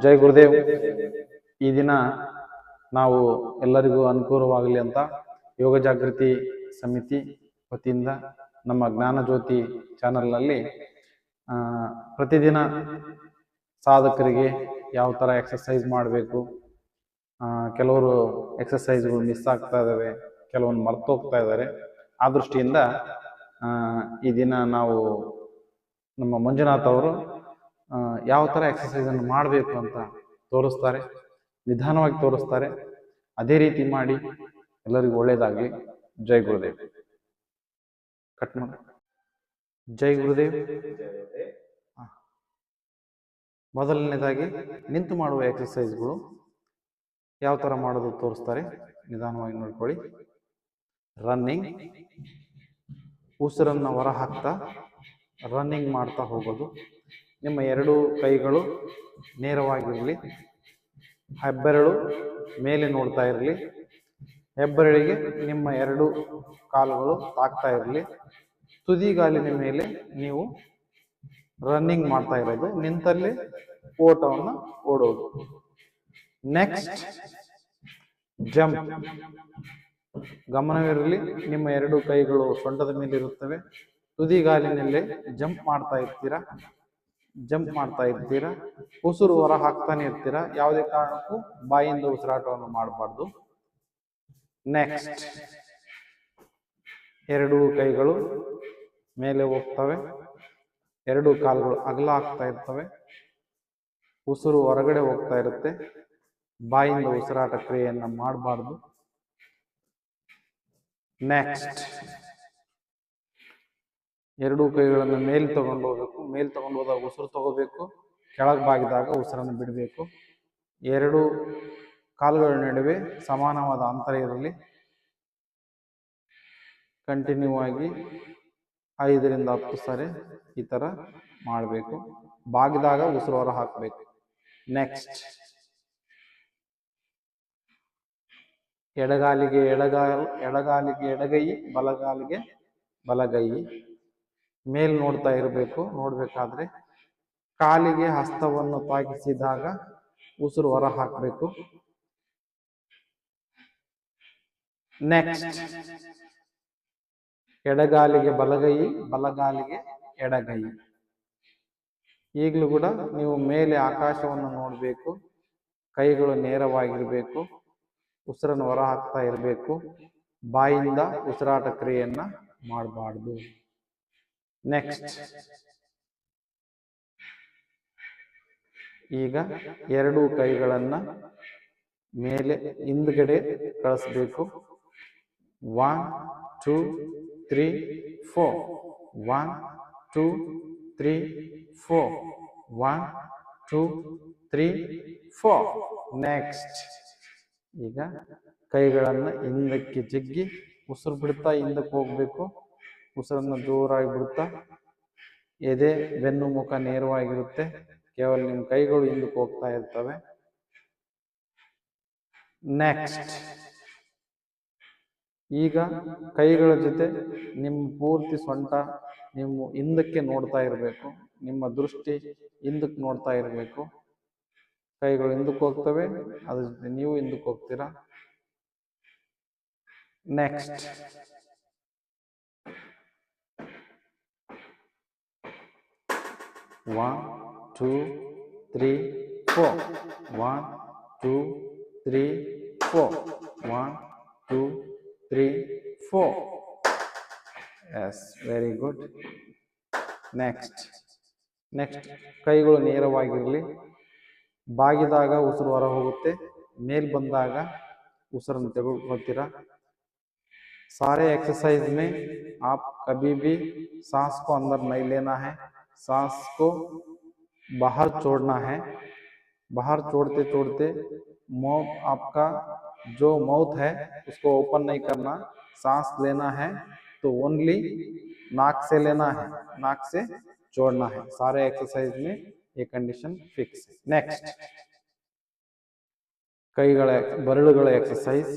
ಜೈ ಗುರುದೇವ್. ಈ ದಿನ ನಾವು ಎಲ್ಲರಿಗೂ ಅನುಕೂಲವಾಗಲಿ ಅಂತ ಯೋಗ ಜಾಗೃತಿ ಸಮಿತಿ ವತಿಯಿಂದ ನಮ್ಮ ಜ್ಞಾನ ಜ್ಯೋತಿ ಚಾನಲ್ನಲ್ಲಿ ಪ್ರತಿದಿನ ಸಾಧಕರಿಗೆ ಯಾವ ಥರ ಎಕ್ಸಸೈಸ್ ಮಾಡಬೇಕು, ಕೆಲವರು ಎಕ್ಸಸೈಸ್ಗಳು ಮಿಸ್ ಆಗ್ತಾ ಇದ್ದಾವೆ, ಕೆಲವೊಂದು ಮರ್ತೋಗ್ತಾ ಇದ್ದಾರೆ. ಆ ದೃಷ್ಟಿಯಿಂದ ಈ ದಿನ ನಾವು ನಮ್ಮ ಮಂಜುನಾಥ್ ಅವರು ಯಾವ ಥರ ಎಕ್ಸಸೈಸನ್ನು ಮಾಡಬೇಕು ಅಂತ ತೋರಿಸ್ತಾರೆ, ನಿಧಾನವಾಗಿ ತೋರಿಸ್ತಾರೆ. ಅದೇ ರೀತಿ ಮಾಡಿ ಎಲ್ಲರಿಗೂ ಒಳ್ಳೇದಾಗಲಿ. ಜೈ ಗುರುದೇವ್. ಕಟ್ ಮಾಡಿ. ಜೈ ಗುರುದೇವ್. ಮೊದಲನೇದಾಗಿ ನಿಂತು ಮಾಡುವ ಎಕ್ಸಸೈಸ್ಗಳು ಯಾವ ಥರ ಮಾಡೋದು ತೋರಿಸ್ತಾರೆ, ನಿಧಾನವಾಗಿ ನೋಡ್ಕೊಳ್ಳಿ. ರನ್ನಿಂಗ್, ಉಸಿರನ್ನು ಹೊರ ಹಾಕ್ತಾ ರನ್ನಿಂಗ್ ಮಾಡ್ತಾ ಹೋಗೋದು. ನಿಮ್ಮ ಎರಡೂ ಕೈಗಳು ನೇರವಾಗಿರಲಿ, ಹೆಬ್ಬೆರಳು ಮೇಲೆ ನೋಡ್ತಾ ಇರಲಿ, ಹೆಬ್ಬೆರಳಿಗೆ ನಿಮ್ಮ ಎರಡು ಕಾಲುಗಳು ತಾಕ್ತಾ ಇರಲಿ. ತುದಿಗಾಲಿನ ಮೇಲೆ ನೀವು ರನ್ನಿಂಗ್ ಮಾಡ್ತಾ ಇರೋದು, ನಿಂತಲ್ಲಿ ಓಟವನ್ನು ಓಡೋದು. Next jump. ಗಮನವಿರಲಿ, ನಿಮ್ಮ ಎರಡು ಕೈಗಳು ಸೊಂಟದ ಮೇಲೆ ಇರುತ್ತವೆ. ತುದಿಗಾಲಿನಲ್ಲೇ ಜಂಪ್ ಮಾಡ್ತಾ ಇರ್ತೀರಾ. ಉಸಿರು ಹೊರ ಹಾಕ್ತಾನೆ ಇರ್ತೀರಾ. ಯಾವುದೇ ಕಾರಣಕ್ಕೂ ಬಾಯಿಂದ ಉಸಿರಾಟವನ್ನು ಮಾಡಬಾರ್ದು. ನೆಕ್ಸ್ಟ್ ಎರಡೂ ಕೈಗಳು ಮೇಲೆ ಹೋಗ್ತವೆ, ಎರಡು ಕಾಲುಗಳು ಅಗಲ ಆಗ್ತಾ ಇರ್ತವೆ, ಉಸಿರು ಹೊರಗಡೆ ಹೋಗ್ತಾ ಇರುತ್ತೆ. ಬಾಯಿಂದ ಉಸಿರಾಟ ಕ್ರಿಯೆಯನ್ನ ಮಾಡಬಾರ್ದು. ನೆಕ್ಸ್ಟ್ ಎರಡೂ ಕೈಗಳನ್ನು ಮೇಲ್ ತಗೊಂಡು ಹೋಗ್ಬೇಕು. ಮೇಲ್ ತಗೊಂಡು ಹೋದಾಗ ಉಸಿರು ತಗೋಬೇಕು, ಕೆಳಗೆ ಬಾಗಿದಾಗ ಉಸಿರನ್ನು ಬಿಡಬೇಕು. ಎರಡು ಕಾಲುಗಳ ನಡುವೆ ಸಮಾನವಾದ ಅಂತರ ಇರಲಿ. ಕಂಟಿನ್ಯೂ ಆಗಿ 5 ರಿಂದ 10 ಸಾರಿ ಈ ತರ ಮಾಡಬೇಕು. ಬಾಗಿದಾಗ ಉಸಿರು ಹೊರ ಹಾಕಬೇಕು. ನೆಕ್ಸ್ಟ್ ಎಡಗಾಲಿಗೆ ಎಡಗೈ, ಬಲಗಾಲಿಗೆ ಬಲಗೈ. ಮೇಲ್ ನೋಡ್ತಾ ಇರಬೇಕು. ನೋಡ್ಬೇಕಾದ್ರೆ ಕಾಲಿಗೆ ಹಸ್ತವನ್ನು ತಾಗಿಸಿದಾಗ ಉಸಿರು ಹೊರ ಹಾಕಬೇಕು. ನೆಕ್ಸ್ಟ್ ಎಡಗಾಲಿಗೆ ಬಲಗೈ, ಬಲಗಾಲಿಗೆ ಎಡಗೈ. ಈಗಲೂ ಕೂಡ ನೀವು ಮೇಲೆ ಆಕಾಶವನ್ನು ನೋಡಬೇಕು, ಕೈಗಳು ನೇರವಾಗಿರಬೇಕು, ಉಸಿರನ್ನು ಹೊರ ಹಾಕ್ತಾ ಇರಬೇಕು. ಬಾಯಿಂದ ಉಸಿರಾಟ ಕ್ರಿಯೆಯನ್ನ ಮಾಡಬಾರ್ದು. ನೆಕ್ಸ್ಟ್ ಈಗ ಎರಡೂ ಕೈಗಳನ್ನ ಮೇಲೆ ಹಿಂದ್ಗಡೆ ಕಳಿಸ್ಬೇಕು. 1 2 3 4 1 2 3 4 1 2 3 4. ನೆಕ್ಸ್ಟ್ ಈಗ ಕೈಗಳನ್ನ ಹಿಂದಕ್ಕೆ ಜಗ್ಗಿ ಉಸಿರು ಬಿಡ್ತಾ ಹಿಂದಕ್ಕೆ ಹೋಗ್ಬೇಕು. ಉಸಿರನ್ನು ಜೋರಾಗಿ ಬಿಡ್ತಾ ಎದೆ, ಬೆನ್ನು, ಮುಖ ನೇರವಾಗಿರುತ್ತೆ. ಕೇವಲ ನಿಮ್ಮ ಕೈಗಳು ಹಿಂದಕ್ಕೆ ಹೋಗ್ತಾ ಇರ್ತವೆ. ನೆಕ್ಸ್ಟ್ ಈಗ ಕೈಗಳ ಜೊತೆ ನಿಮ್ಮ ಪೂರ್ತಿ ಸೊಂಟ ನೀವು ಹಿಂದಕ್ಕೆ ನೋಡ್ತಾ ಇರಬೇಕು. ನಿಮ್ಮ ದೃಷ್ಟಿ ಹಿಂದಕ್ಕೆ ನೋಡ್ತಾ ಇರಬೇಕು. ಕೈಗಳು ಹಿಂದಕ್ಕೆ ಹೋಗ್ತವೆ, ಅದ್ರ ಜೊತೆ ನೀವು ಹಿಂದಕ್ಕೆ ಹೋಗ್ತೀರಾ. Next 1 2 3 4 1 2 3 4 1 2 3 4. Yes, very good. Next ಕೈಗಳು ನೇರವಾಗಿರಲಿ. ಬಾಗಿದಾಗ ಉಸಿರು ಹೊರ ಹೋಗುತ್ತೆ, ಮೇಲ್ ಬಂದಾಗ ಉಸಿರನ್ನು ತೆಗೆದುಕೊಳ್ತೀರಾ. सारे एक्सरसाइज में आप कभी भी सांस को अंदर नहीं लेना है, सांस को बाहर छोड़ना है. बाहर छोड़ते आपका जो माउथ है उसको ओपन नहीं करना. सांस लेना है तो ओनली नाक से लेना है, नाक से छोड़ना है. सारे एक्सरसाइज में ये कंडीशन फिक्स है. नेक्स्ट ಕೈಗಳ ಬೆರಳುಗಳ ಎಕ್ಸಸೈಸ್.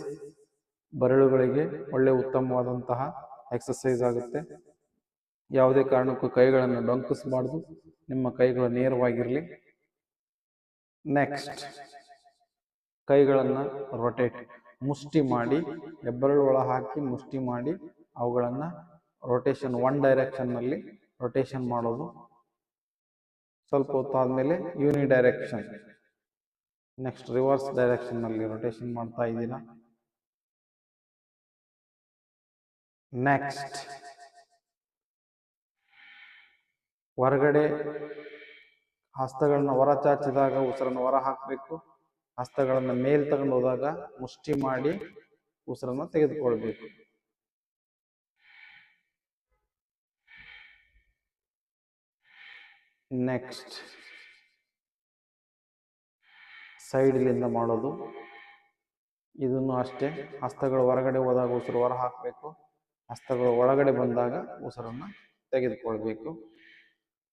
ಬೆರಳುಗಳಿಗೆ ಒಳ್ಳೆ ಉತ್ತಮವಾದಂತಹ ಎಕ್ಸಸೈಸ್ ಆಗುತ್ತೆ. ಯಾವುದೇ ಕಾರಣಕ್ಕೂ ಕೈಗಳನ್ನು ಡೊಂಕಿಸಬಾರ್ದು. ನಿಮ್ಮ ಕೈಗಳು ನೇರವಾಗಿರಲಿ. ನೆಕ್ಸ್ಟ್ ಕೈಗಳನ್ನು ರೊಟೇಟ್, ಮುಷ್ಟಿ ಮಾಡಿ, ಹೆಬ್ಬೆರಳು ಒಳ ಹಾಕಿ ಮುಷ್ಟಿ ಮಾಡಿ ಅವುಗಳನ್ನು ರೊಟೇಷನ್, ಒನ್ ಡೈರೆಕ್ಷನ್ನಲ್ಲಿ ರೊಟೇಷನ್ ಮಾಡೋದು. ಸ್ವಲ್ಪ ಹೊತ್ತಾದ್ಮೇಲೆ ಯೂನಿ ಡೈರೆಕ್ಷನ್, ನೆಕ್ಸ್ಟ್ ರಿವರ್ಸ್ ಡೈರೆಕ್ಷನ್ನಲ್ಲಿ ರೊಟೇಷನ್ ಮಾಡ್ತಾ ಇದ್ದೀರಾ. ನೆಕ್ಸ್ಟ್ ಹೊರಗಡೆ ಹಸ್ತಗಳನ್ನ ಹೊರ ಚಾಚಿದಾಗ ಉಸಿರನ್ನು ಹೊರ ಹಾಕಬೇಕು. ಹಸ್ತಗಳನ್ನ ಮೇಲ್ ತಗೊಂಡು ಹೋದಾಗ ಮುಷ್ಟಿ ಮಾಡಿ ಉಸಿರನ್ನು ತೆಗೆದುಕೊಳ್ಬೇಕು. ನೆಕ್ಸ್ಟ್ ಸೈಡ್ಲಿಂದ ಮಾಡೋದು. ಇದನ್ನು ಅಷ್ಟೇ, ಹಸ್ತಗಳು ಹೊರಗಡೆ ಹೋದಾಗ ಉಸಿರು ಹೊರ ಹಾಕಬೇಕು, ಹಸ್ತಗಳು ಒಳಗಡೆ ಬಂದಾಗ ಉಸಿರನ್ನು ತೆಗೆದುಕೊಳ್ಬೇಕು.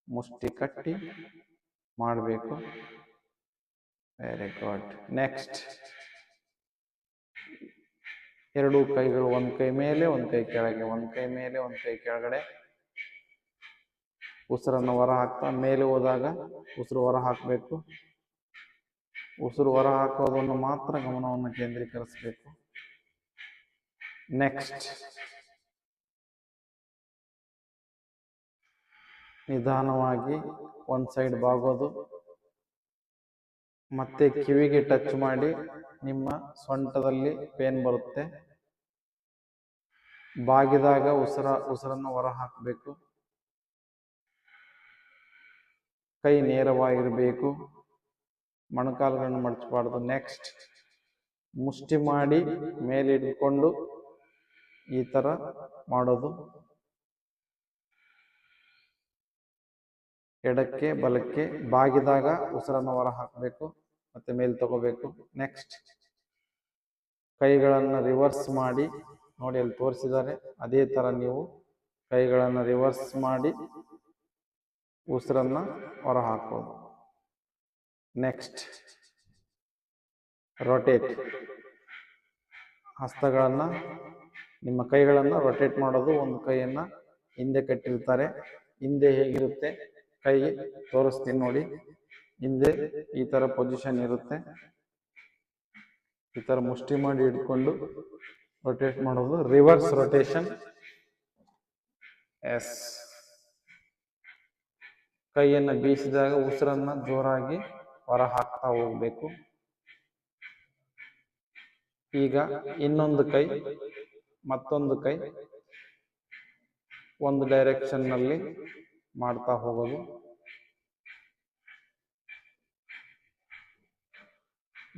ಮುಷ್ಟಿ ಕಟ್ಟಿ ಮಾಡಬೇಕು. Very good. ನೆಕ್ಸ್ಟ್ ಎರಡೂ ಕೈಗಳು ಒಂದು ಕೈ ಮೇಲೆ ಒಂದು ಕೈ ಕೆಳಗೆ, ಒಂದು ಕೈ ಮೇಲೆ ಒಂದು ಕೈ ಕೆಳಗಡೆ, ಉಸಿರನ್ನು ಹೊರ ಹಾಕ್ತಾ ಮೇಲೆ ಹೋದಾಗ ಉಸಿರು ಹೊರ ಹಾಕಬೇಕು. ಉಸಿರು ಹೊರ ಹಾಕೋದನ್ನು ಮಾತ್ರ ಗಮನವನ್ನು ಕೇಂದ್ರೀಕರಿಸಬೇಕು. ನೆಕ್ಸ್ಟ್ ನಿಧಾನವಾಗಿ ಒಂದು ಸೈಡ್ ಬಾಗೋದು, ಮತ್ತೆ ಕಿವಿಗೆ ಟಚ್ ಮಾಡಿ. ನಿಮ್ಮ ಸೊಂಟದಲ್ಲಿ ಪೇನ್ ಬರುತ್ತೆ, ಬಾಗಿದಾಗ ಉಸಿರನ್ನು ಹೊರ ಹಾಕಬೇಕು. ಕೈ ನೇರವಾಗಿರಬೇಕು, ಮೊಣಕಾಲುಗಳನ್ನು ಮಡಚಬಾರ್ದು. ನೆಕ್ಸ್ಟ್ ಮುಷ್ಟಿ ಮಾಡಿ ಮೇಲೆ ಹಿಡ್ಕೊಂಡು ಈ ತರ ಮಾಡೋದು. ಎಡಕ್ಕೆ ಬಲಕ್ಕೆ ಬಾಗಿದಾಗ ಉಸಿರನ್ನು ಹೊರ ಹಾಕಬೇಕು, ಮತ್ತೆ ಮೇಲೆ ತಗೋಬೇಕು. ನೆಕ್ಸ್ಟ್ ಕೈಗಳನ್ನು ರಿವರ್ಸ್ ಮಾಡಿ, ನೋಡಿ ಅಲ್ಲಿ ತೋರಿಸಿದ್ದಾರೆ, ಅದೇ ತರ ನೀವು ಕೈಗಳನ್ನು ರಿವರ್ಸ್ ಮಾಡಿ ಉಸಿರನ್ನ ಹೊರ ಹಾಕೋದು. ನೆಕ್ಸ್ಟ್ ರೊಟೇಟ್, ಹಸ್ತಗಳನ್ನ ನಿಮ್ಮ ಕೈಗಳನ್ನು ರೊಟೇಟ್ ಮಾಡೋದು. ಒಂದು ಕೈಯನ್ನ ಹಿಂದೆ ಕಟ್ಟಿರ್ತಾರೆ, ಹಿಂದೆ ಹೇಗಿರುತ್ತೆ ಕೈ ತೋರಿಸ್ತೀನಿ ನೋಡಿ. ಹಿಂದೆ ಈ ತರ ಪೊಸಿಷನ್ ಇರುತ್ತೆ, ಈ ತರ ಮುಷ್ಟಿ ಮಾಡಿ ಹಿಡ್ಕೊಂಡು ರೊಟೇಟ್ ಮಾಡೋದು, ರಿವರ್ಸ್ ರೊಟೇಷನ್. ಎಸ್, ಕೈಯನ್ನು ಬೀಸಿದಾಗ ಉಸಿರನ್ನ ಜೋರಾಗಿ ಹೊರ ಹಾಕ್ತಾ ಹೋಗ್ಬೇಕು. ಈಗ ಇನ್ನೊಂದು ಕೈ, ಮತ್ತೊಂದು ಕೈ ಒಂದು ಡೈರೆಕ್ಷನ್ ನಲ್ಲಿ ಮಾಡ್ತಾ ಹೋಗೋದು.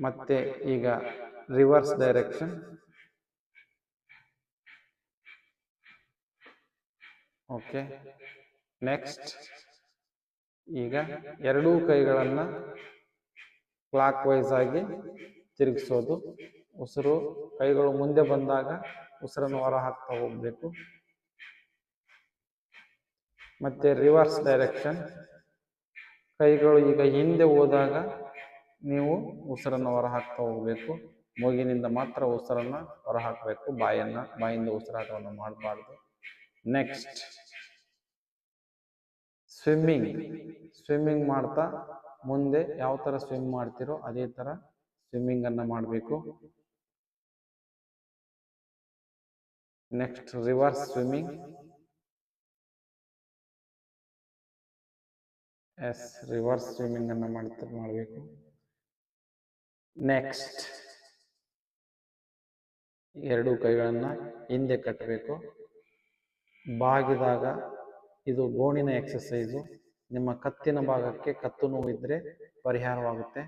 ಮತ್ತೆ ಈಗ ರಿವರ್ಸ್ ಡೈರೆಕ್ಷನ್. ಓಕೆ. ನೆಕ್ಸ್ಟ್ ಈಗ ಎರಡೂ ಕೈಗಳನ್ನ ಕ್ಲಾಕ್ ವೈಸ್ ಆಗಿ ತಿರುಗಿಸೋದು. ಉಸಿರು ಕೈಗಳು ಮುಂದೆ ಬಂದಾಗ ಉಸಿರನ್ನು ಹೊರ ಹಾಕ್ತಾ ಹೋಗ್ಬೇಕು. ಮತ್ತೆ ರಿವರ್ಸ್ ಡೈರೆಕ್ಷನ್, ಕೈಗಳು ಈಗ ಹಿಂದೆ ಹೋದಾಗ ನೀವು ಉಸಿರನ್ನು ಹೊರ ಹಾಕ್ತಾ ಹೋಗ್ಬೇಕು. ಮೂಗಿನಿಂದ ಮಾತ್ರ ಉಸಿರನ್ನ ಹೊರ ಹಾಕಬೇಕು, ಬಾಯಿಂದ ಉಸಿರಾಟವನ್ನು ಮಾಡಬಾರ್ದು. ನೆಕ್ಸ್ಟ್ ಸ್ವಿಮ್ಮಿಂಗ್ ಮಾಡ್ತಾ ಮುಂದೆ ಯಾವ ತರ ಸ್ವಿಮ್ ಮಾಡ್ತಿರೋ ಅದೇ ತರ ಸ್ವಿಮ್ಮಿಂಗ್ ಅನ್ನ ಮಾಡಬೇಕು. Next reverse swimming. Yes, reverse swimming ಅನ್ನ ಮಾಡಬೇಕು. ನೆಕ್ಸ್ಟ್ ಎರಡು ಕೈಗಳನ್ನ ಹಿಂದೆ ಕಟ್ಟಬೇಕು. ಬಾಗಿದಾಗ ಇದು ಗೋಣಿನ ಎಕ್ಸಸೈಸು. ನಿಮ್ಮ ಕತ್ತಿನ ಭಾಗಕ್ಕೆ ಕತ್ತು ನೋವಿದ್ರೆ ಪರಿಹಾರವಾಗುತ್ತೆ.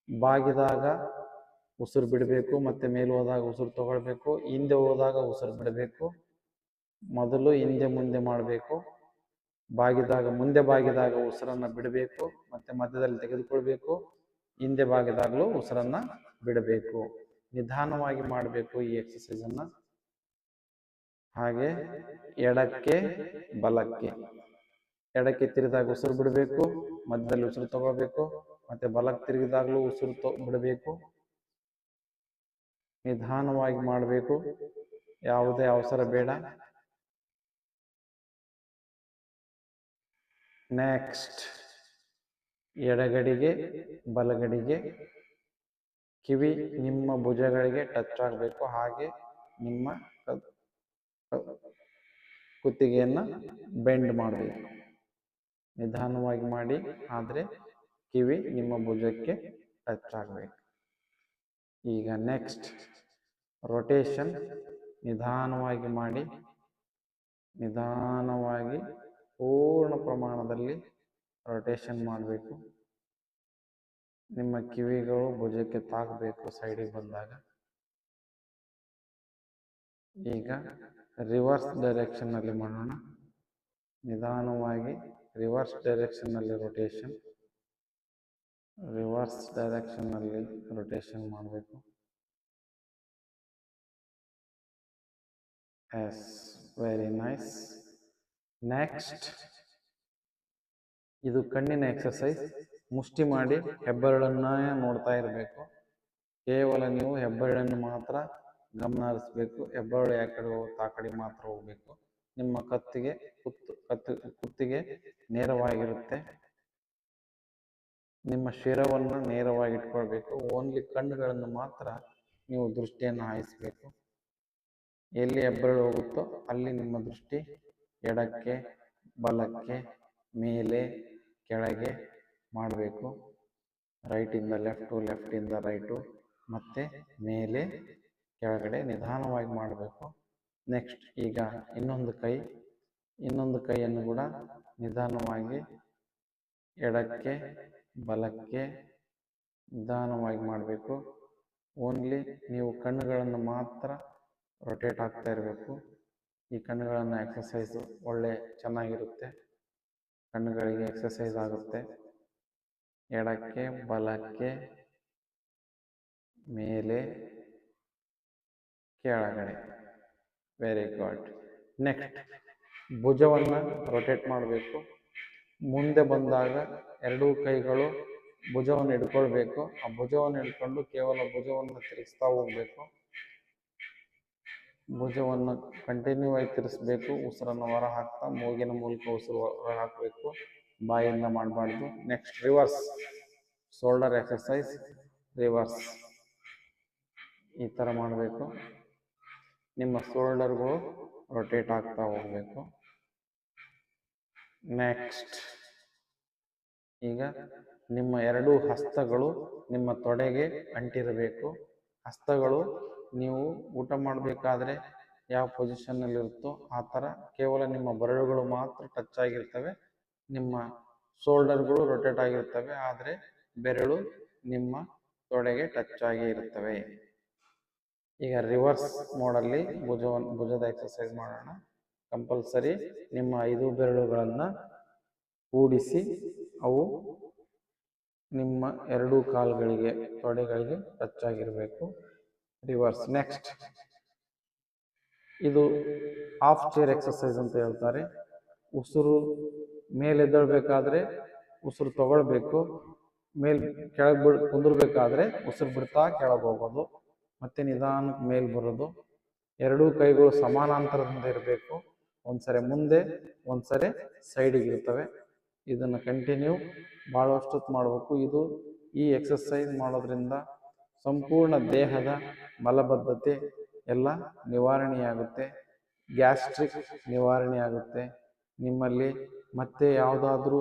ಬಾಗಿದಾಗ ಉಸಿರು ಬಿಡಬೇಕು, ಮತ್ತೆ ಮೇಲೆ ಹೋದಾಗ ಉಸಿರು ತಗೊಳ್ಬೇಕು, ಹಿಂದೆ ಹೋದಾಗ ಉಸಿರು ಬಿಡಬೇಕು. ಮೊದಲು ಹಿಂದೆ ಮುಂದೆ ಮಾಡಬೇಕು. ಮುಂದೆ ಬಾಗಿದಾಗ ಉಸಿರನ್ನ ಬಿಡಬೇಕು, ಮತ್ತೆ ಮಧ್ಯದಲ್ಲಿ ತೆಗೆದುಕೊಳ್ಬೇಕು. ಹಿಂದೆ ಬಾಗಿದಾಗಲೂ ಉಸಿರನ್ನ ಬಿಡಬೇಕು. ನಿಧಾನವಾಗಿ ಮಾಡಬೇಕು ಈ ಎಕ್ಸಸೈಸ್ ಅನ್ನ. ಹಾಗೆ ಎಡಕ್ಕೆ ಬಲಕ್ಕೆ, ಎಡಕ್ಕೆ ತಿರುಗಿದಾಗ ಉಸಿರು ಬಿಡಬೇಕು, ಮಧ್ಯದಲ್ಲಿ ಉಸಿರು ತಗೋಬೇಕು, ಮತ್ತೆ ಬಲಕ್ಕೆ ತಿರುಗಿದಾಗಲೂ ಉಸಿರು ಬಿಡಬೇಕು. ನಿಧಾನವಾಗಿ ಮಾಡಬೇಕು, ಯಾವುದೇ ಅವಸರ ಬೇಡ. ನೆಕ್ಸ್ಟ್ ಎಡಗಡೆಗೆ ಬಲಗಡೆಗೆ ಕಿವಿ ನಿಮ್ಮ ಭುಜಗಳಿಗೆ ಟಚ್ ಆಗಬೇಕು. ಹಾಗೆ ನಿಮ್ಮ ಕುತ್ತಿಗೆಯನ್ನು ಬೆಂಡ್ ಮಾಡಬೇಕು. ನಿಧಾನವಾಗಿ ಮಾಡಿ, ಆದರೆ ಕಿವಿ ನಿಮ್ಮ ಭುಜಕ್ಕೆ ಟಚ್ ಆಗಬೇಕು. ಈಗ ನೆಕ್ಸ್ಟ್ ರೊಟೇಷನ್ ನಿಧಾನವಾಗಿ ಮಾಡಿ. ನಿಧಾನವಾಗಿ ಪೂರ್ಣ ಪ್ರಮಾಣದಲ್ಲಿ ರೊಟೇಷನ್ ಮಾಡಬೇಕು. ನಿಮ್ಮ ಕಿವಿಗಳು ಭುಜಕ್ಕೆ ತಾಕಬೇಕು ಸೈಡಿಗೆ ಬಂದಾಗ. ಈಗ ರಿವರ್ಸ್ ಡೈರೆಕ್ಷನ್ನಲ್ಲಿ ಮಾಡೋಣ. ನಿಧಾನವಾಗಿ ರಿವರ್ಸ್ ಡೈರೆಕ್ಷನ್ನಲ್ಲಿ ರೊಟೇಷನ್. ರಿವರ್ಸ್ ಡೈರೆಕ್ಷನ್ನಲ್ಲಿ ರೊಟೇಷನ್ ಮಾಡಬೇಕು. Yes, very nice. ನೆಕ್ಸ್ಟ್ ಇದು ಕಣ್ಣಿನ ಎಕ್ಸರ್ಸೈಸ್. ಮುಷ್ಟಿ ಮಾಡಿ ಹೆಬ್ಬೆರಳನ್ನ ನೋಡ್ತಾ ಇರಬೇಕು. ಕೇವಲ ನೀವು ಹೆಬ್ಬೆರಳನ್ನು ಮಾತ್ರ ಗಮನ ಹರಿಸಬೇಕು. ಹೆಬ್ಬೆರಳು ಯಾಕಡೆ ಹೋಗುತ್ತೆ ಆ ಕಡೆ ಮಾತ್ರ ಹೋಗ್ಬೇಕು. ನಿಮ್ಮ ಕುತ್ತಿಗೆ ನೇರವಾಗಿರುತ್ತೆ. ನಿಮ್ಮ ಶಿರವನ್ನು ನೇರವಾಗಿ ಇಟ್ಕೊಳ್ಬೇಕು. ಓನ್ಲಿ ಕಣ್ಣುಗಳನ್ನು ಮಾತ್ರ ನೀವು ದೃಷ್ಟಿಯನ್ನು ಹಾಯಿಸಬೇಕು. ಎಲ್ಲಿ ಹೆಬ್ಬೆರಳು ಹೋಗುತ್ತೋ ಅಲ್ಲಿ ನಿಮ್ಮ ದೃಷ್ಟಿ ಎಡಕ್ಕೆ ಬಲಕ್ಕೆ ಮೇಲೆ ಕೆಳಗೆ ಮಾಡಬೇಕು. ರೈಟಿಂದ ಲೆಫ್ಟು, ಲೆಫ್ಟಿಂದ ರೈಟು, ಮತ್ತೆ ಮೇಲೆ ಕೆಳಗಡೆ ನಿಧಾನವಾಗಿ ಮಾಡಬೇಕು. ನೆಕ್ಸ್ಟ್ ಈಗ ಇನ್ನೊಂದು ಕೈಯನ್ನು ಕೂಡ ನಿಧಾನವಾಗಿ ಎಡಕ್ಕೆ ಬಲಕ್ಕೆ ನಿಧಾನವಾಗಿ ಮಾಡಬೇಕು. ಓನ್ಲಿ ನೀವು ಕಣ್ಣುಗಳನ್ನು ಮಾತ್ರ ರೊಟೇಟ್ ಆಗ್ತಾ ಇರಬೇಕು. ಈ ಕಣ್ಣುಗಳನ್ನು ಎಕ್ಸಸೈಸು ಒಳ್ಳೆ ಚೆನ್ನಾಗಿರುತ್ತೆ. ಕಣ್ಣುಗಳಿಗೆ ಎಕ್ಸಸೈಸ್ ಆಗುತ್ತೆ. ಎಡಕ್ಕೆ ಬಲಕ್ಕೆ ಮೇಲೆ ಕೆಳಗಡೆ. Very good. ನೆಕ್ಸ್ಟ್ ಭುಜವನ್ನು ರೊಟೇಟ್ ಮಾಡಬೇಕು. ಮುಂದೆ ಬಂದಾಗ ಎರಡೂ ಕೈಗಳು ಭುಜವನ್ನು ಹಿಡ್ಕೊಳ್ಬೇಕು. ಆ ಭುಜವನ್ನು ಹಿಡ್ಕೊಂಡು ಕೇವಲ ಭುಜವನ್ನು ತಿರುಗಿಸ್ತಾ ಹೋಗ್ಬೇಕು. ಭುಜವನ್ನು ಕಂಟಿನ್ಯೂ ಆಗಿ ತಿರ್ಸ್ಬೇಕು. ಉಸಿರನ್ನು ಹೊರ ಹಾಕ್ತಾ ಮೂಗಿನ ಮೂಲಕ ಉಸಿರು ಹೊರ ಹಾಕಬೇಕು. ಬಾಯಿಂದ ಮಾಡಬಾರ್ದು. Next reverse shoulder exercise. Reverse ಈ ಥರ ಮಾಡಬೇಕು. ನಿಮ್ಮ ಶೋಲ್ಡರ್ಗಳು ರೊಟೇಟ್ ಆಗ್ತಾ ಹೋಗಬೇಕು. ನೆಕ್ಸ್ಟ್ ಈಗ ನಿಮ್ಮ ಎರಡೂ ಹಸ್ತಗಳು ನಿಮ್ಮ ತೊಡೆಗೆ ಅಂಟಿರಬೇಕು. ಹಸ್ತಗಳು ನೀವು ಊಟ ಮಾಡಬೇಕಾದ್ರೆ ಯಾವ ಪೊಸಿಷನ್ನಲ್ಲಿರುತ್ತೋ ಆ ಥರ ಕೇವಲ ನಿಮ್ಮ ಬೆರಳುಗಳು ಮಾತ್ರ ಟಚ್ ಆಗಿರ್ತವೆ. ನಿಮ್ಮ ಶೋಲ್ಡರ್ಗಳು ರೊಟೇಟ್ ಆಗಿರ್ತವೆ, ಆದರೆ ಬೆರಳು ನಿಮ್ಮ ತೊಡೆಗೆ ಟಚ್ ಆಗಿ ಇರ್ತವೆ. ಈಗ ರಿವರ್ಸ್ ಮೋಡಲ್ಲಿ ಭುಜದ ಎಕ್ಸರ್ಸೈಸ್ ಮಾಡೋಣ. ಕಂಪಲ್ಸರಿ ನಿಮ್ಮ 5 ಬೆರಳುಗಳನ್ನು ಕೂಡಿಸಿ ಅವು ನಿಮ್ಮ ಎರಡೂ ಕಾಲುಗಳಿಗೆ ತೊಡೆಗಳಿಗೆ ಟಚ್ ಆಗಿರಬೇಕು. ರಿವರ್ಸ್. ನೆಕ್ಸ್ಟ್ ಇದು ಹಾಫ್ ಚೇರ್ ಎಕ್ಸರ್ಸೈಸ್ ಅಂತ ಹೇಳ್ತಾರೆ. ಉಸಿರು ಮೇಲೆ ಎದ್ದೇಳಬೇಕಾದ್ರೆ ಉಸಿರು ತಗೊಳ್ಬೇಕು. ಕೆಳಗೆ ಕುಂದಿರ್ಬೇಕಾದ್ರೆ ಉಸಿರು ಬಿಡ್ತಾ ಕೆಳಗೆ ಹೋಗೋದು, ಮತ್ತೆ ನಿಧಾನಕ್ಕೆ ಮೇಲೆ ಬರೋದು. ಎರಡೂ ಕೈಗಳು ಸಮಾನಾಂತರದಿಂದ ಇರಬೇಕು. ಒಂದ್ಸರಿ ಮುಂದೆ ಒಂದ್ಸರಿ ಸೈಡಿಗೆ ಇರ್ತವೆ. ಇದನ್ನು ಕಂಟಿನ್ಯೂ ಭಾಳಷ್ಟು ಮಾಡಬೇಕು. ಈ ಎಕ್ಸರ್ಸೈಸ್ ಮಾಡೋದ್ರಿಂದ ಸಂಪೂರ್ಣ ದೇಹದ ಮಲಬದ್ಧತೆ ಎಲ್ಲ ನಿವಾರಣೆಯಾಗುತ್ತೆ. ಗ್ಯಾಸ್ಟ್ರಿಕ್ ನಿವಾರಣೆಯಾಗುತ್ತೆ. ನಿಮ್ಮಲ್ಲಿ ಮತ್ತೆ ಯಾವುದಾದ್ರೂ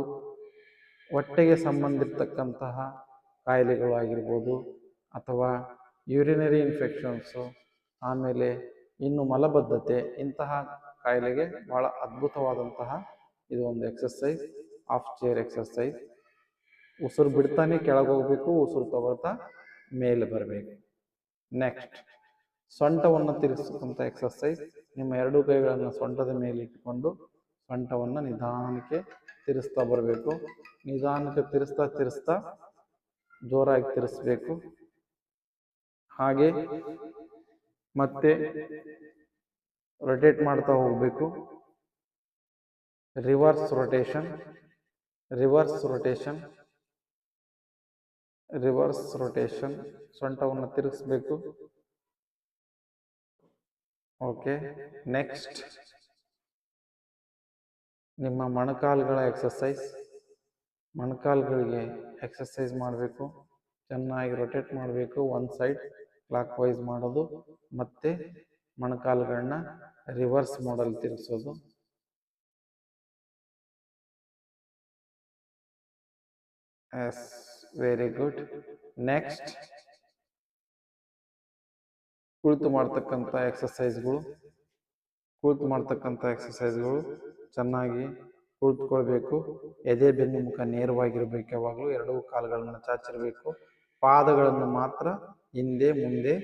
ಹೊಟ್ಟೆಗೆ ಸಂಬಂಧಿರ್ತಕ್ಕಂತಹ ಕಾಯಿಲೆಗಳು ಆಗಿರ್ಬೋದು, ಅಥವಾ ಯೂರಿನರಿ ಇನ್ಫೆಕ್ಷನ್ಸು, ಆಮೇಲೆ ಇನ್ನು ಮಲಬದ್ಧತೆ, ಇಂತಹ ಕಾಯಿಲೆಗೆ ಭಾಳ ಅದ್ಭುತವಾದಂತಹ ಇದು ಒಂದು ಎಕ್ಸರ್ಸೈಸ್, ಹಾಫ್ ಚೇರ್ ಎಕ್ಸರ್ಸೈಸ್. ಉಸಿರು ಬಿಡ್ತಾನೆ ಕೆಳಗೆ ಹೋಗ್ಬೇಕು, ಉಸಿರು ತಗೊಳ್ತಾ ಮೇಲೆ ಬರಬೇಕು. ನೆಕ್ಸ್ಟ್ ಸೊಂಟವನ್ನು ತಿರುಗಿಸ್ತಕ್ಕಂಥ ಎಕ್ಸರ್ಸೈಸ್. ನಿಮ್ಮ ಎರಡೂ ಕೈಗಳನ್ನು ಸೊಂಟದ ಮೇಲೆ ಇಟ್ಕೊಂಡು ಸೊಂಟವನ್ನು ನಿಧಾನಕ್ಕೆ ತಿರುಗಿಸ್ತಾ ಬರಬೇಕು. ನಿಧಾನಕ್ಕೆ ತಿರುಗಿಸ್ತಾ ಜೋರಾಗಿ ತಿರುಗಿಸ್ಬೇಕು. ಹಾಗೆ ಮತ್ತೆ ರೊಟೇಟ್ ಮಾಡ್ತಾ ಹೋಗಬೇಕು. Reverse rotation, reverse rotation, reverse rotation. ಸೊಂಟವನ್ನು ತಿರುಗಿಸ್ಬೇಕು. ಓಕೆ. ನೆಕ್ಸ್ಟ್ ನಿಮ್ಮ ಮೊಣಕಾಲುಗಳ ಎಕ್ಸರ್ಸೈಸ್. ಮೊಣಕಾಲುಗಳಿಗೆ ಎಕ್ಸಸೈಸ್ ಮಾಡಬೇಕು, ಚೆನ್ನಾಗಿ ರೊಟೇಟ್ ಮಾಡಬೇಕು. ಒಂದು ಸೈಡ್ ಕ್ಲಾಕ್ ವೈಸ್ ಮಾಡೋದು, ಮತ್ತೆ ಮೊಣಕಾಲುಗಳನ್ನ ರಿವರ್ಸ್ ಮಾಡಲ್ ತಿರುಗಿಸೋದು. Yes, very good. ನೆಕ್ಸ್ಟ್, ಕುಳಿತು ಮಾಡ್ತಕ್ಕಂಥ ಎಕ್ಸಸೈಸ್ಗಳು. ಚೆನ್ನಾಗಿ ಕುಳಿತುಕೊಳ್ಬೇಕು. ಎದೆ ಬೆನ್ನು ಮುಖ ನೇರವಾಗಿರ್ಬೇಕು. ಯಾವಾಗಲೂ ಎರಡೂ ಕಾಲುಗಳನ್ನು ಚಾಚಿರಬೇಕು. ಪಾದಗಳನ್ನು ಮಾತ್ರ ಹಿಂದೆ ಮುಂದೆ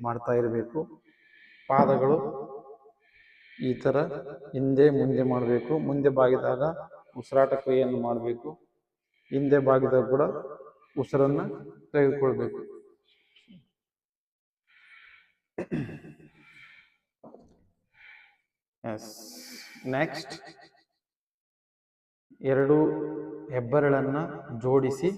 ಮಾಡ್ತಾ ಇರಬೇಕು. ಪಾದಗಳು ಈ ಥರ ಹಿಂದೆ ಮುಂದೆ ಮಾಡಬೇಕು. ಮುಂದೆ ಬಾಗಿದಾಗ ಉಸಿರಾಟ ಕ್ರಿಯೆಯನ್ನು ಮಾಡಬೇಕು. ಹಿಂದೆ ಬಾಗಿದಾಗ ಕೂಡ ಉಸಿರನ್ನು ತೆಗೆದುಕೊಳ್ಬೇಕು. ಎಸ್. ನೆಕ್ಸ್ಟ್, ಎರಡು ಹೆಬ್ಬೆರಳನ್ನು ಜೋಡಿಸಿ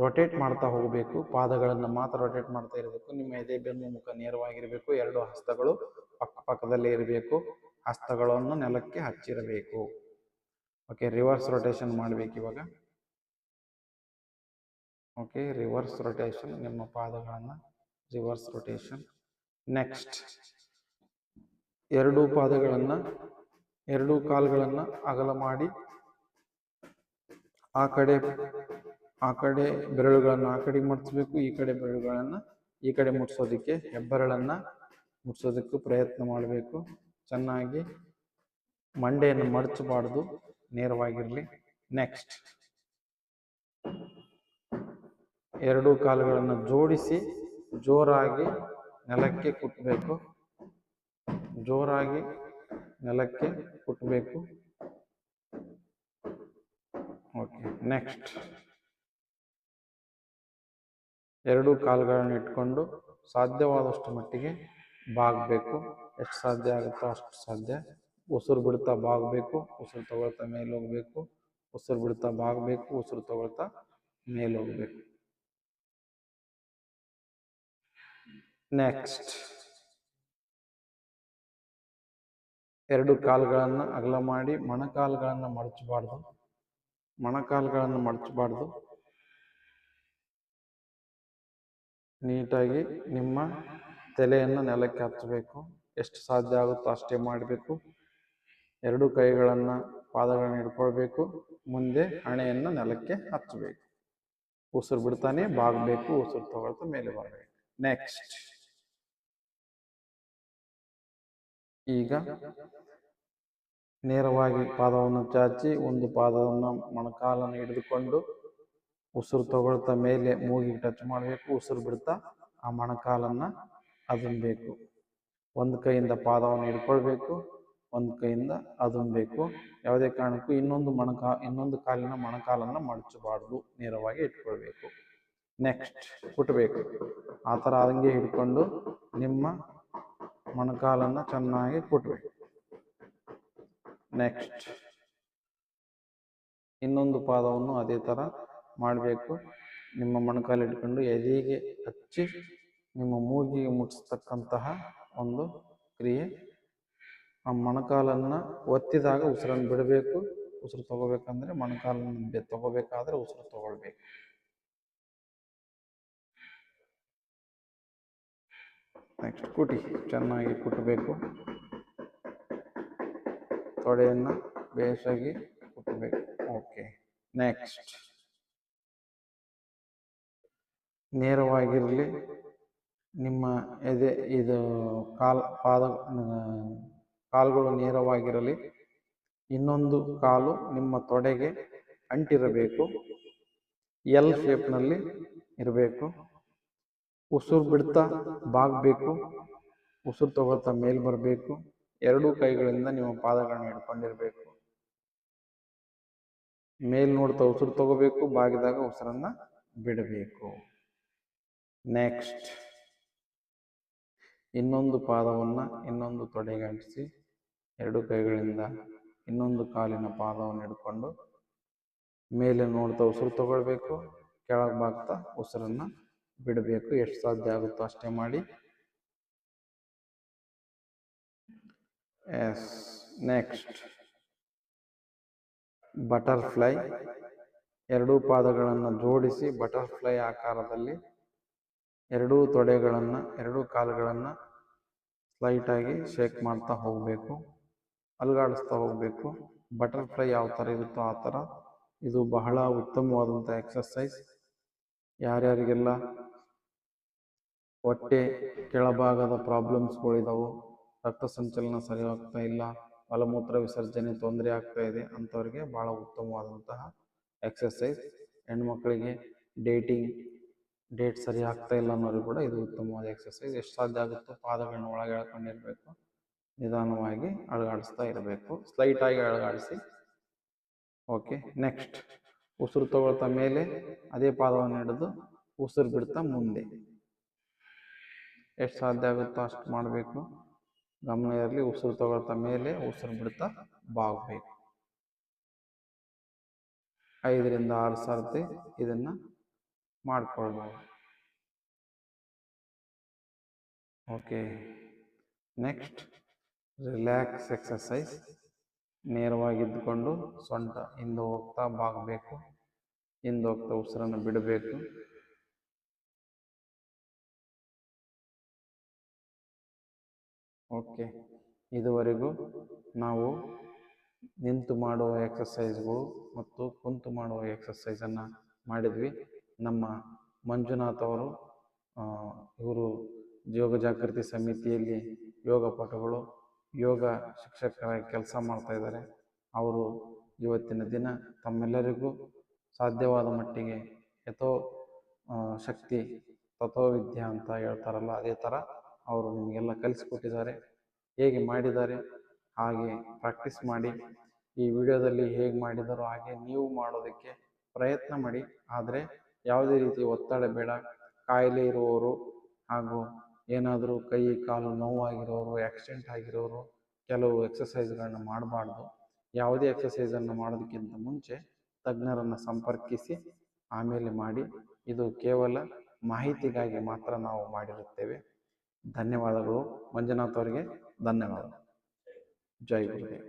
ರೊಟೇಟ್ ಮಾಡ್ತಾ ಹೋಗಬೇಕು. ಪಾದಗಳನ್ನು ಮಾತ್ರ ರೊಟೇಟ್ ಮಾಡ್ತಾ ಇರಬೇಕು. ನಿಮ್ಮ ಎದೆ ಬೆನ್ನು ಮುಖ ನೇರವಾಗಿರಬೇಕು. ಎರಡು ಹಸ್ತಗಳು ಪಕ್ಕ ಪಕ್ಕದಲ್ಲೇ ಇರಬೇಕು. ಹಸ್ತಗಳನ್ನು ನೆಲಕ್ಕೆ ಹಚ್ಚಿರಬೇಕು. ಓಕೆ, ರಿವರ್ಸ್ ರೊಟೇಷನ್ ಮಾಡಬೇಕು ಇವಾಗ. ಓಕೆ, ರಿವರ್ಸ್ ರೊಟೇಷನ್, ನಿಮ್ಮ ಪಾದಗಳನ್ನು ರಿವರ್ಸ್ ರೊಟೇಷನ್. ನೆಕ್ಸ್ಟ್, ಎರಡೂ ಕಾಲುಗಳನ್ನು ಅಗಲ ಮಾಡಿ ಆ ಕಡೆ ಬೆರಳುಗಳನ್ನು ಆ ಕಡೆ ಮುಟ್ಸ್ಬೇಕು. ಈ ಕಡೆ ಬೆರಳುಗಳನ್ನು ಈ ಕಡೆ ಮುಟ್ಸೋದಕ್ಕೆ, ಹೆಬ್ಬೆರಳನ್ನು ಮುಟ್ಸೋದಕ್ಕೂ ಪ್ರಯತ್ನ ಮಾಡಬೇಕು. ಚೆನ್ನಾಗಿ ಮಂಡೆಯನ್ನು ಮಡಚಬಾರ್ದು, ನೇರವಾಗಿರಲಿ. ನೆಕ್ಸ್ಟ್, ಎರಡೂ ಕಾಲುಗಳನ್ನು ಜೋಡಿಸಿ ಜೋರಾಗಿ ನೆಲಕ್ಕೆ ಕುಟ್ಟಬೇಕು. ಓಕೆ, ನೆಕ್ಸ್ಟ್, ಎರಡೂ ಕಾಲುಗಳನ್ನು ಇಟ್ಕೊಂಡು ಸಾಧ್ಯವಾದಷ್ಟು ಮಟ್ಟಿಗೆ ಬಾಗಬೇಕು. ಎಷ್ಟು ಸಾಧ್ಯ ಆಗುತ್ತೋ ಅಷ್ಟು ಸಾಧ್ಯ. ಉಸಿರು ಬಿಡ್ತಾ ಬಾಗಬೇಕು, ಉಸಿರು ತಗೊಳ್ತಾ ಮೇಲೆ ಹೋಗ್ಬೇಕು. ಉಸಿರು ಬಿಡ್ತಾ ಬಾಗಬೇಕು, ಉಸಿರು ತಗೊಳ್ತಾ ಮೇಲೆ ಹೋಗ್ಬೇಕು. ನೆಕ್ಸ್ಟ್, ಎರಡು ಕಾಲುಗಳನ್ನು ಅಗಲ ಮಾಡಿ ಮೊಣಕಾಲುಗಳನ್ನು ಮಡಚಬಾರ್ದು. ನೀಟಾಗಿ ನಿಮ್ಮ ತಲೆಯನ್ನು ನೆಲಕ್ಕೆ ಹಚ್ಚಬೇಕು. ಎಷ್ಟು ಸಾಧ್ಯ ಆಗುತ್ತೋ ಅಷ್ಟೇ ಮಾಡಬೇಕು. ಎರಡು ಕೈಗಳನ್ನು ಪಾದಗಳನ್ನು ಹಿಡ್ಕೊಳ್ಬೇಕು. ಮುಂದೆ ಹಣೆಯನ್ನು ನೆಲಕ್ಕೆ ಹಚ್ಚಬೇಕು. ಉಸಿರು ಬಿಡ್ತಾನೆ ಬಾಗಬೇಕು, ಉಸಿರು ತಗೊಳ್ತಾ ಮೇಲೆ ಬರಬೇಕು. ನೆಕ್ಸ್ಟ್, ಈಗ ನೇರವಾಗಿ ಪಾದವನ್ನು ಚಾಚಿ ಒಂದು ಪಾದವನ್ನು ಮೊಣಕಾಲನ್ನು ಹಿಡಿದುಕೊಂಡು ಉಸಿರು ತಗೊಳ್ತಾ ಮೇಲೆ ಮೂಗಿಗೆ ಟಚ್ ಮಾಡಬೇಕು. ಉಸಿರು ಬಿಡ್ತಾ ಆ ಮೊಣಕಾಲನ್ನು ಅದುಮಬೇಕು. ಒಂದು ಕೈಯಿಂದ ಪಾದವನ್ನು ಹಿಡ್ಕೊಳ್ಬೇಕು, ಒಂದು ಕೈಯಿಂದ ಅದುಮಬೇಕು. ಯಾವುದೇ ಕಾರಣಕ್ಕೂ ಇನ್ನೊಂದು ಕಾಲಿನ ಮೊಣಕಾಲನ್ನು ಮಡಚಬಾರ್ದು, ನೇರವಾಗಿ ಇಟ್ಕೊಳ್ಬೇಕು. ನೆಕ್ಸ್ಟ್, ಕುಟ್ಟಬೇಕು. ಆ ಥರ ಹಂಗೆ ಹಿಡ್ಕೊಂಡು ನಿಮ್ಮ ಮೊಣಕಾಲನ್ನು ಚೆನ್ನಾಗಿ ಕುಟ್ಟಬೇಕು. ನೆಕ್ಸ್ಟ್, ಇನ್ನೊಂದು ಪಾದವನ್ನು ಅದೇ ಥರ ಮಾಡಬೇಕು. ನಿಮ್ಮ ಮೊಣಕಾಲು ಇಟ್ಕೊಂಡು ಎದೆಗೆ ಹಚ್ಚಿ ನಿಮ್ಮ ಮೂಗಿಗೆ ಮುಟ್ಟಿಸ್ತಕ್ಕಂತಹ ಒಂದು ಕ್ರಿಯೆ. ಆ ಮೊಣಕಾಲನ್ನು ಒತ್ತಿದಾಗ ಉಸಿರನ್ನು ಬಿಡಬೇಕು. ಉಸಿರು ತಗೋಬೇಕಂದ್ರೆ ಮೊಣಕಾಲನ್ನು ತಗೋಬೇಕಾದ್ರೆ ಉಸಿರು ತಗೊಳ್ಬೇಕು. ನೆಕ್ಸ್ಟ್, ಚೆನ್ನಾಗಿ ಕುಟ್ಟಬೇಕು. ತೊಡೆಯನ್ನು ಬೇಸಾಗಿ ಕುಟ್ಟಬೇಕು. Okay, next, ನೇರವಾಗಿರಲಿ. ನಿಮ್ಮ ಕಾಲುಗಳು ನೇರವಾಗಿರಲಿ. ಇನ್ನೊಂದು ಕಾಲು ನಿಮ್ಮ ತೊಡೆಗೆ ಅಂಟಿರಬೇಕು. ಎಲ್ ಶೇಪ್ನಲ್ಲಿ ಇರಬೇಕು. ಉಸಿರು ಬಿಡ್ತಾ ಬಾಗಬೇಕು. ಉಸಿರು ತಗೊಳ್ತಾ ಮೇಲೆ ಬರಬೇಕು. ಎರಡೂ ಕೈಗಳಿಂದ ನಿಮ್ಮ ಪಾದಗಳನ್ನು ಹಿಡ್ಕೊಂಡಿರ್ಬೇಕು. ಮೇಲ್ ನೋಡ್ತಾ ಉಸಿರು ತಗೋಬೇಕು. ಬಾಗಿದಾಗ ಉಸಿರನ್ನ ಬಿಡಬೇಕು. ನೆಕ್ಸ್ಟ್, ಇನ್ನೊಂದು ಪಾದವನ್ನು ಇನ್ನೊಂದು ತೊಡೆಗೆ ಅಂಟಿಸಿ ಎರಡು ಕೈಗಳಿಂದ ಇನ್ನೊಂದು ಕಾಲಿನ ಪಾದವನ್ನು ಹಿಡ್ಕೊಂಡು ಮೇಲೆ ನೋಡ್ತಾ ಉಸಿರು ತಗೊಳ್ಬೇಕು. ಕೆಳಗೆ ಬಾಗ್ತಾ ಉಸಿರನ್ನ ಬಿಡಬೇಕು. ಎಷ್ಟು ಸಾಧ್ಯ ಆಗುತ್ತೋ ಅಷ್ಟೇ ಮಾಡಿ. ಎಸ್. Next, butterfly. ಎರಡೂ ಪಾದಗಳನ್ನು ಜೋಡಿಸಿ ಬಟರ್ಫ್ಲೈ ಆಕಾರದಲ್ಲಿ ಎರಡೂ ತೊಡೆಗಳನ್ನು, ಎರಡೂ ಕಾಲುಗಳನ್ನು ಸ್ಲೈಟಾಗಿ ಶೇಕ್ ಮಾಡ್ತಾ ಹೋಗಬೇಕು, ಅಲುಗಾಡಿಸ್ತಾ ಹೋಗಬೇಕು. ಬಟರ್ಫ್ಲೈ ಯಾವ ಥರ ಇರುತ್ತೋ ಆ ಥರ. ಇದು ಬಹಳ ಉತ್ತಮವಾದಂಥ ಎಕ್ಸಸೈಸ್. ಯಾರ್ಯಾರಿಗೆಲ್ಲ ಹೊಟ್ಟೆ ಕೆಳಭಾಗದ ಪ್ರಾಬ್ಲಮ್ಸ್ಗಳಿದಾವೋ, ರಕ್ತ ಸಂಚಲನ ಸರಿ ಆಗ್ತಾ ಇಲ್ಲ, ಮಲಮೂತ್ರ ವಿಸರ್ಜನೆ ತೊಂದರೆ ಆಗ್ತಾ ಇದೆ ಅಂಥವ್ರಿಗೆ ಭಾಳ ಉತ್ತಮವಾದಂತಹ ಎಕ್ಸಸೈಸ್. ಹೆಣ್ಮಕ್ಳಿಗೆ ಡೇಟ್ ಸರಿ ಆಗ್ತಾ ಇಲ್ಲ ಅನ್ನೋರಿಗೆ ಕೂಡ ಇದು ಉತ್ತಮವಾದ ಎಕ್ಸಸೈಸ್. ಎಷ್ಟು ಸಾಧ್ಯ ಆಗುತ್ತೋ ಪಾದಗಳನ್ನ ಒಳಗೆ ಎಳ್ಕೊಂಡಿರಬೇಕು, ನಿಧಾನವಾಗಿ ಅಲುಗಾಡಿಸ್ತಾ ಇರಬೇಕು, ಸ್ಲೈಟಾಗಿ ಅಲುಗಾಡಿಸಿ. ಓಕೆ, ನೆಕ್ಸ್ಟ್ ಉಸಿರು ತಗೊಳ್ತಾ ಮೇಲೆ ಅದೇ ಪಾದವನ್ನು ಹಿಡಿದು ಉಸಿರು ಬಿಡ್ತಾ ಮುಂದೆ. ಎಷ್ಟು ಸಾಧ್ಯ ಆಗುತ್ತೋ ಅಷ್ಟು ಮಾಡಬೇಕು. ಗಮನ ಇರಲಿ, ಉಸಿರು ತಗೊಳ್ತಾ ಮೇಲೆ ಉಸಿರು ಬಿಡ್ತಾ ಬಾಗಬೇಕು. 5 ರಿಂದ 6 ಸರ್ತಿ ಇದನ್ನ ಮಾಡ್ಕೊಳ್ಬೋದು. Okay, next relax exercise. ನೇರವಾಗಿದ್ದುಕೊಂಡು ಸೊಂಟ ಹಿಂದೆ ಹೋಗ್ತಾ ಬಾಗಬೇಕು, ಹಿಂದೆ ಹೋಗ್ತಾ ಉಸಿರನ್ನು ಬಿಡಬೇಕು. ಓಕೆ, ಇದುವರೆಗೂ ನಾವು ನಿಂತು ಮಾಡುವ ಎಕ್ಸಸೈಸ್ಗಳು ಮತ್ತು ಕುಂತು ಮಾಡುವ ಎಕ್ಸಸೈಸನ್ನು ಮಾಡಿದ್ವಿ. ನಮ್ಮ ಮಂಜುನಾಥ್ ಅವರು ಇವರು ಯೋಗ ಜಾಗೃತಿ ಸಮಿತಿಯಲ್ಲಿ ಯೋಗ ಪಟುಗಳು, ಯೋಗ ಶಿಕ್ಷಕರಾಗಿ ಕೆಲಸ ಮಾಡ್ತಾ ಇದ್ದಾರೆ. ಅವರು ಇವತ್ತಿನ ದಿನ ತಮ್ಮೆಲ್ಲರಿಗೂ ಸಾಧ್ಯವಾದ ಮಟ್ಟಿಗೆ ಯಥೋ ಶಕ್ತಿ ತಥೋ ವಿದ್ಯಾ ಅಂತ ಹೇಳ್ತಾರಲ್ಲ, ಅದೇ ಥರ ಅವರು ನಿಮಗೆಲ್ಲ ಕಲಿಸ್ಕೊಟ್ಟಿದ್ದಾರೆ. ಹೇಗೆ ಮಾಡಿದ್ದಾರೆ ಹಾಗೆ ಪ್ರಾಕ್ಟೀಸ್ ಮಾಡಿ. ಈ ವಿಡಿಯೋದಲ್ಲಿ ಹೇಗೆ ಮಾಡಿದಾರೋ ಹಾಗೆ ನೀವು ಮಾಡೋದಕ್ಕೆ ಪ್ರಯತ್ನ ಮಾಡಿ. ಆದರೆ ಯಾವುದೇ ರೀತಿ ಒತ್ತಡ ಬೇಡ. ಕಾಯಿಲೆ ಇರುವವರು ಹಾಗೂ ಏನಾದರೂ ಕೈ ಕಾಲು ನೋವಾಗಿರೋರು, ಆಕ್ಸಿಡೆಂಟ್ ಆಗಿರೋರು ಕೆಲವು ಎಕ್ಸಸೈಸ್ಗಳನ್ನ ಮಾಡಬಾರ್ದು. ಯಾವುದೇ ಎಕ್ಸಸೈಸನ್ನು ಮಾಡೋದಕ್ಕಿಂತ ಮುಂಚೆ ತಜ್ಞರನ್ನು ಸಂಪರ್ಕಿಸಿ ಆಮೇಲೆ ಮಾಡಿ. ಇದು ಕೇವಲ ಮಾಹಿತಿಗಾಗಿ ಮಾತ್ರ ನಾವು ಮಾಡಿರುತ್ತೇವೆ. ಧನ್ಯವಾದಗಳು. ಮಂಜುನಾಥ್ ಅವರಿಗೆ ಧನ್ಯವಾದ. ಜೈ ಗುರುದೇವ್.